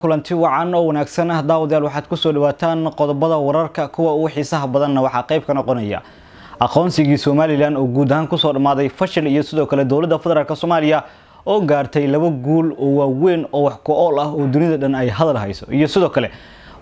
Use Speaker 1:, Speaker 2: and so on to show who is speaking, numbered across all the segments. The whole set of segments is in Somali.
Speaker 1: kulanti wacan oo wanaagsan daawadayaal waxaad ku soo dhawaataan qodobada wararka kuwa ugu xiisaha badanna waxa qayb ka noqonaya aqoonsigii Soomaaliland oo guud ahaan ku soo dhamaaday fashil iyo sidoo kale dawladda federaalka Soomaaliya oo gaartay laba guul oo waaweyn oo wax ku ool ah oo dunida dhan ay hadal hayso iyo sidoo kale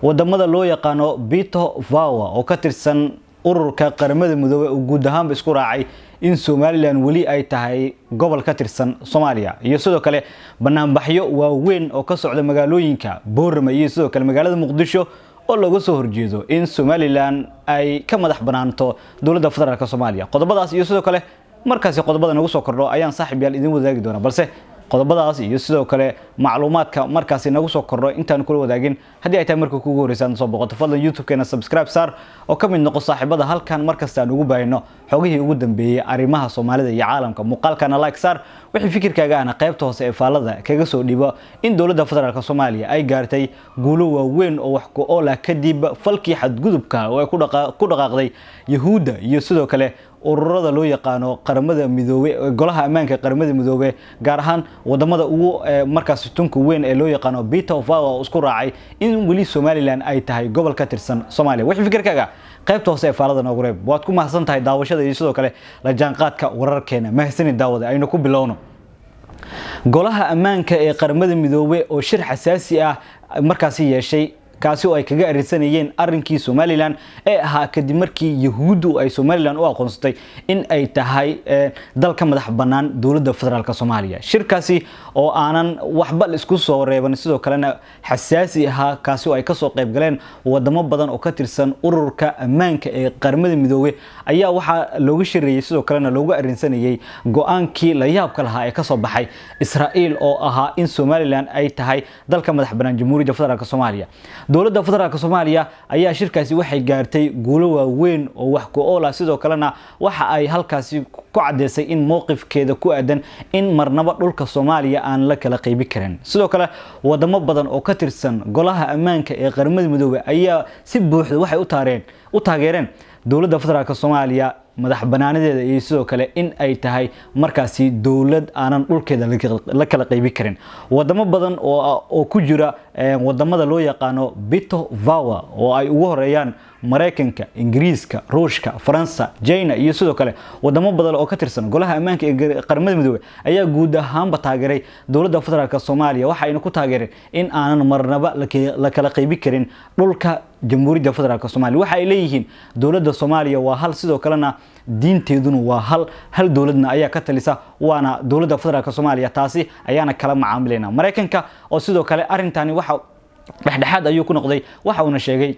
Speaker 1: wadamada loo yaqaano Bito Vawa oo ka tirsan ururka qaramada midoobay oo guud ahaan isku raacay in Soomaaliland wali ay tahay gobol ka tirsan Soomaaliya iyo sidoo kale banaanbaxyo waaweyn oo ka socda magaalooyinka Boorama iyo sidoo kale magaalada Muqdisho oo laga soo horjeedo in Soomaaliland ay ka madax banaanto dawladda federaalka Soomaaliya qodobadaas iyo sidoo kale markaasi qodobada nagu soo kordho ayaan saaxiibayaal idin wadaagi doona balse qodobadaas iyo sidoo kale macluumaadka markaasi nagu soo kordho intaan kula wadaagin hadii ay tahay markii kuugu horeysaan soo boqoto fadlan YouTube-keena subscribe saar oo ka mid noqo saaxiibada halkan markasta aan ugu baahino xogihii ugu dambeeyay arimaha Soomaalida iyo caalamka muuqaalkana like saar wixii fikirkaaga ana qaybta hoose ee faalada kaga soo dhibo in dawladda federaalka Soomaaliya ay gaartay guulo waaweyn oo wax ku ool ah kadib falkii xadgudubka oo ay ku dhaqaaqday Yahuuda iyo sidoo kale ururada loo yaqaano qaramada midoobay golaha ammaanka qaramada midoobay gaar ahaan wadamada ugu markaas tunka weyn ee loo yaqaano Bito Vawa oo isku raacay in wali Soomaaliland ay tahay gobol ka tirsan Soomaaliya wixii fikirkaaga qaybta hoose ee faalada noogu reeb waad ku mahadsan tahay daawashada iyo sidoo kale la jaanqaadka wararkeena mahadsanid daawada aynu ku bilowno golaha ammaanka ee qaramada midoobay oo shir xasaasi ah markaas yeeshay kaasi oo ay kaga arinsanayeen arrinkii Soomaaliland ee ahaa kadib markii Yahuudu ay Soomaaliland u aqoonsatay in ay tahay dalka madax banaan dawladda federaalka Soomaaliya shirkaasi oo aanan waxba isku soo reeban sidoo kalena xasaasi ah kaasi oo ay ka soo qayb galeen wadamo badan oo ka tirsan ururka ammaanka ee qaramada midoobay ayaa waxa looga shiriyay sidoo kalena looga arinsanayay go'aankii la yaabka lahaa ee ka soo baxay Israa'iil oo ahaa in Soomaaliland ay tahay dalka madax banaan jamhuuriyadda federaalka Soomaaliya dawladda federaalka Soomaaliya ayaa shirkaasi waxay gaartay guulo waaweyn oo wax ku ool ah sidoo kalena waxa ay halkaasi ku cadeysay in mowqifkeeda ku aadan in marnaba dhulka Soomaaliya aan la kala qaybi karin sidoo kale wadamo badan oo ka tirsan golaha ammaanka ee qaramada midoobay ayaa si buuxda waxay u taageereen dawladda federaalka Soomaaliya madax banaanadeeda iyo sidoo kale in ay tahay markaasi dawlad aanan dhulkeeda la kala qaybi karin wadamo badan oo ku jira wadamada loo yaqaano Bito Vawa oo ay ugu horeeyaan Mareykanka, Ingiriiska, Ruushka, Faransa, China iyo sidoo kale wadamo badan oo ka tirsan golaha ammaanka ee qaramada midoobay ayaa guud ahaanba taageeray dawladda federaalka Soomaaliya waxa ay ku taageereen in aanan marnaba la kala qaybi karin dhulka jamhuuriyadda federaalka Soomaaliya waxa ay leeyihiin dawladda Soomaaliya waa hal sidoo kalena diinteeduna waa hal dawladna ayaa ka talisa waana dawladda federaalka Soomaaliya taasi ayaana kala macaamilayna Mareykanka oo sidoo kale arintani waxa dhexdhexaad ayuu ku noqday waxa uu sheegay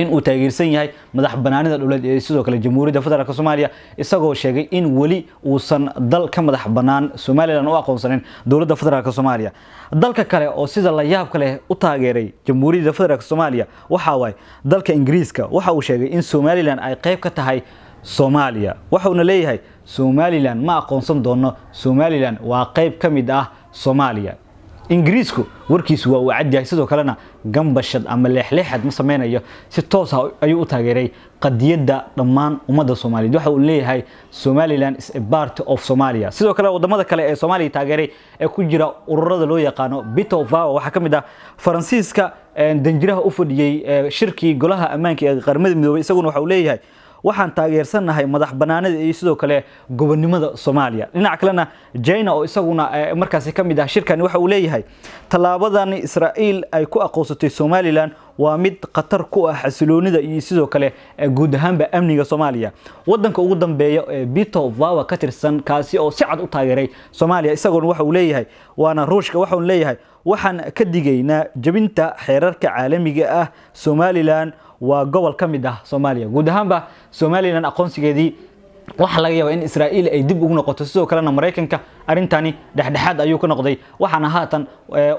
Speaker 1: in uu taageersan yahay madax banaanida dhuleed ee sidoo kale jamhuuriyadda federaalka Soomaaliya isagoo sheegay in wali uusan dal ka madax banaan Soomaaliland u aqoonsanin dawladda federaalka Soomaaliya dalka kale oo sida la yaab kale u taageeray jamhuuriyadda federaalka Soomaaliya waxa way dalka Ingiriiska waxa uu sheegay in Soomaaliland ay qayb ka tahay Soomaaliya waxa uu leeyahay Soomaaliland ma aqoonsan doono Soomaaliland waa qayb ka mid ah Soomaaliya Ingiriisku warkiisu waa uu cad yahay sidoo kalena gambashad ama leexleexad ma sameeyo si toos ah ayuu u taageeray qadiyada dhammaan ummadda Soomaaliyeed waxa uu leeyahay Somaliland is a part of Somalia sidoo kale wadamada kale ee Soomaaliya taageeray ee ku jira ururada loo yaqaano Bito Vawa waxa kamid ah Faransiiska danjiraha u fadhiyay shirkii golaha ammaanka ee qaramada midoobay isaguna waxa uu leeyahay waxaan taageersanahay madax banaanida iyo sidoo kale gobonimada Soomaaliya dhinaca kalena China oo isaguna markaas ka mid ah shirkan waxa uu leeyahay talaabadan Israa'iil ay ku aqoonsatay Somaliland waa mid qatar ku ah xasiloonida iyo sidoo kale guud ahaanba amniga Soomaaliya wadanka ugu dambeeya ee Bito Vawa ka tirsan kaasi oo si cad u taageeray Soomaaliya isaguna waxa uu leeyahay waana Ruushka waxa uu leeyahay waxaan ka digaynaa jabinta xeerarka caalamiga ah Somaliland waa gobol ka mid ah Soomaaliya guud ahaanba Somaliland aqoonsigeedii waxa laga yaabaa in Israa'iil ay dib ugu noqoto sidoo kalena Mareykanka arintani dhexdhexaad ayuu ka noqday waxaana haatan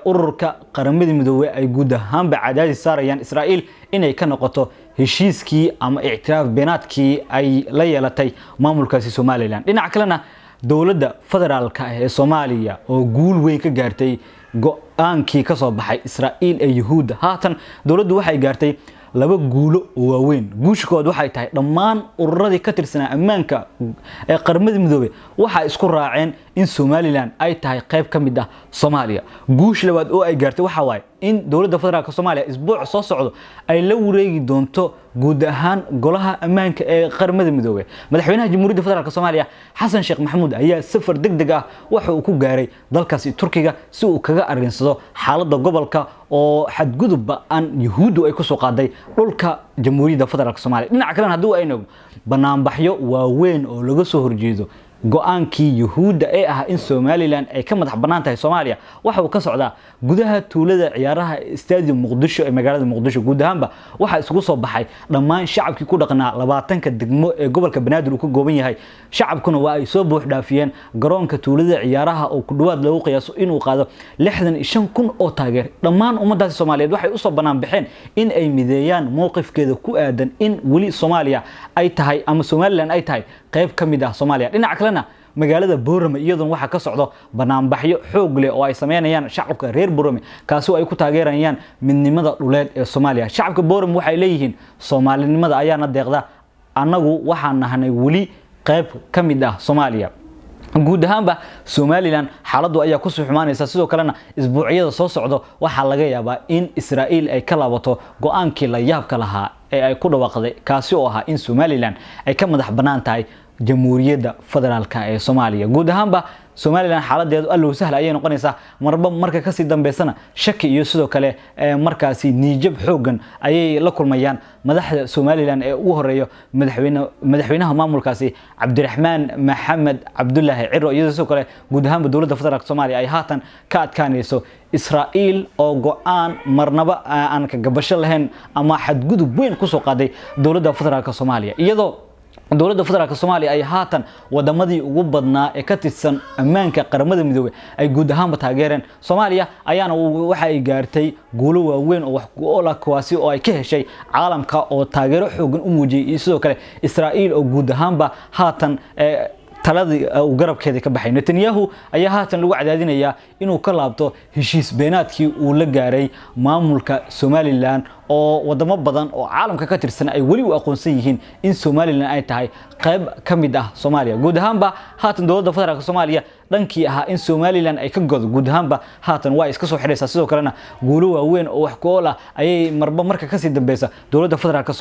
Speaker 1: ururka qaramada midoobay ay guud ahaanba cadaadis saarayaan Israa'iil inay ka noqoto heshiiskii ama i'tiraaf beenaadkii ay la yeelatay maamulkaasi Somaliland dhinaca kalena dawladda federaalka ee Soomaaliya oo guul weyn ka gaartay go'aankii ka soo baxay Israa'iil ee Yahuuda haatan dawladdu waxay gaartay laba guulo oo waaweyn guushkood waxay tahay dhammaan ururadii ka tirsanaa ammaanka ee qaramada midoobay waxa isku raaceen in Somaliland ay tahay qayb ka mid ah Soomaaliya guush labaad oo ay gaartay waxa waay in dowladda federaalka Soomaaliya isbuuc soo socdo ay la wareegi doonto guud ahaan golaha ammaanka ee qaramada midoobay madaxweynaha jamhuuriyadda federaalka Soomaaliya Xasan Sheekh Maxamuud ayaa safar degdeg ah waxa uu ku gaaray dalkaasi Turkiga si uu kaga arinsado xaaladda gobolka oo xadgudub aan Yahuudu ay ku soo qaaday dhulka jamhuuriyadda federaalka Soomaaliya dhinaca kale hadii ay noqdo banaanbaxyo waaweyn oo laga soo horjeedo go'aankii Yahuuda ee ah in Somaliland ay ka madax banaan tahay Soomaaliya waxa uu ka socdaa gudaha tuulada ciyaaraha Stadium Muqdisho ee magaalada Muqdisho guud ahaanba waxa isugu soo baxay dhammaan shacabkii ku dhaqnaa 20ka degmo ee gobolka Banaadir uu ka gooban yahay shacabkuna waa ay soo buux dhaafiyeen garoonka tuulada ciyaaraha oo ku dhawaad lagu qiyaaso inuu qaado 65,000 oo taageer dhammaan ummadaasi Soomaaliyeed waxay u soo banaan baxeen in ay mideeyaan mowqifkeeda ku aadan in wali Soomaaliya ay tahay ama Somaliland ay tahay qayb ka mid ah Soomaaliya dhinaca kale magaalada Boorame iyadoo waxa ka socdo banaanbaxyo xoog leh oo ay sameynayaan shacabka reer Boorame kaasi oo ay ku taageerayaan midnimada dhuleed ee Soomaaliya shacabka Boorame waxay leeyihiin Soomaalinimada ayaana deeqda anagu waxaan nahanay wali qayb ka mid ah Soomaaliya guud ahaanba Somaliland xaaladdu ayaa ku soo xumaanaysa sidoo kalena isbuucyada soo socdo waxa laga yaabaa in Israa'iil ay ka laabato go'aankii la yaabka lahaa ee ay ku dhawaaqday kaasi oo ahaa in Somaliland ay ka madax banaan tahay jamhuuriyadda federaalka ee Soomaaliya guud ahaanba Somaliland xaaladeedu allow sahal ayay noqonaysaa marba marka ka sii dambeysana shaki iyo sidoo kale markaasi niijab xoogan ayay la kulmayaan madaxda Somaliland ee ugu horeeyo madaxweynaha maamulkaasi Cabdiraxmaan Maxamed Cabdullaahi Ciro iyo sidoo kale guud ahaanba dowladda federaalka Soomaaliya ay haatan ka adkaanayso Israa'iil oo go'aan marnaba aan ka gabasho lahayn ama xadgudub weyn ku soo qaaday dowladda federaalka Soomaaliya iyadoo dowladda federaalka Soomaaliya ay haatan wadamadii ugu badnaa ee ka tirsan ammaanka qaramada midoobay ay guud ahaanba taageereen Soomaaliya ayaana waxa ay gaartay guulo waaweyn oo wax ku ool ah kuwaasi oo ay ka heshay caalamka oo taageero xoogan u muujiyay sidoo kale Israa'iil oo guud ahaanba haatan taladii uu garabkeeda ka baxay Netanyahu ayaa haatan lagu cadaadinayaa inuu ka laabto heshiis beenaadkii uu la gaaray maamulka Somaliland oo wadamo badan oo caalamka ka tirsan ay wali u aqoonsan yihiin in Somaliland ay tahay qayb ka mid ah Soomaaliya guud ahaanba haatan dowladda federaalka Soomaaliya dhankii ahaa in Somaliland ay ka godo guud ahaanba haatan waa iska soo xiraysaa sidoo kalena guulo waaweyn oo wax ku ool ah ayay marba marka ka sii dambaysa dowladda federaalka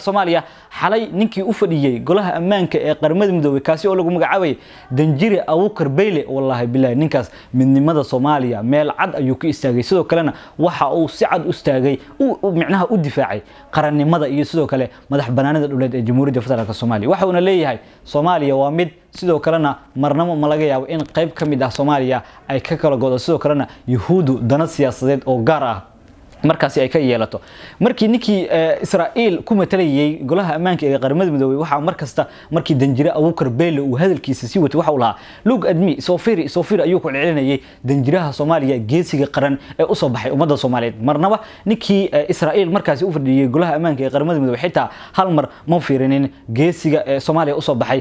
Speaker 1: Soomaaliya xalay ninkii u fadhiyay golaha ammaanka ee qaramada midoobay kaasi oo lagu magacaabay Danjire Abuukar Beyle wallahi billahi ninkaas midnimada Soomaaliya meel cad ayuu ka istaagay sidoo kalena waxa uu si cad u istaagay micnaha u difaacay qarannimada iyo sidoo kale madax banaanida dhuleed ee jamhuuriyadda federaalka Soomaaliya waxa uu leeyahay Soomaaliya waa mid sidoo kalena marnamo ma laga yaabo in qayb ka mid ah Soomaaliya ay ka kala go'do sidoo kalena Yahuudu dana siyaasadeed oo gaar ah markaasi ay ka yeelato markii ninkii Israa'iil ku matalayay golaha ammaanka ee qaramada midoobay waxa markasta markii Danjire Abuukar Beyle uu hadalkiisa si watay waxa uu lahaa look at me Soofir ayuu ku celinayay Danjiraha Soomaaliya geesiga qaran ee u soo baxay ummadda Soomaaliyeed marnaba ninkii Israa'iil markaasi u fadhiyay golaha ammaanka ee qaramada midoobay xitaa hal mar ma fiirinin geesiga Soomaaliya u soo baxay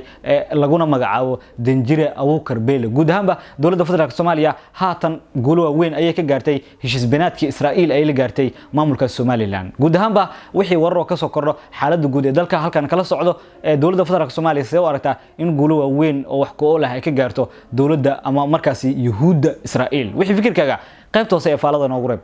Speaker 1: laguna magacaabo Danjire Abuukar Beyle guud ahaanba dowladda federaalka Soomaaliya haatan guulo weyn ayay ka gaartay heshiis beenaadkii Israa'iil ay la maamulka Somaliland guud ahaanba wixii warar ka soo kordho xaaladda guud ee dalka halkan kala socdo ee dowladda federaalka Soomaaliya sidoo aragtaa in guulo waaweyn oo wax ku ool ah ay ka gaarto dowladda ama markaasi Yahuuda Israa'iil wixii fikirkaaga qaybta hoose ee faalada noogu reeb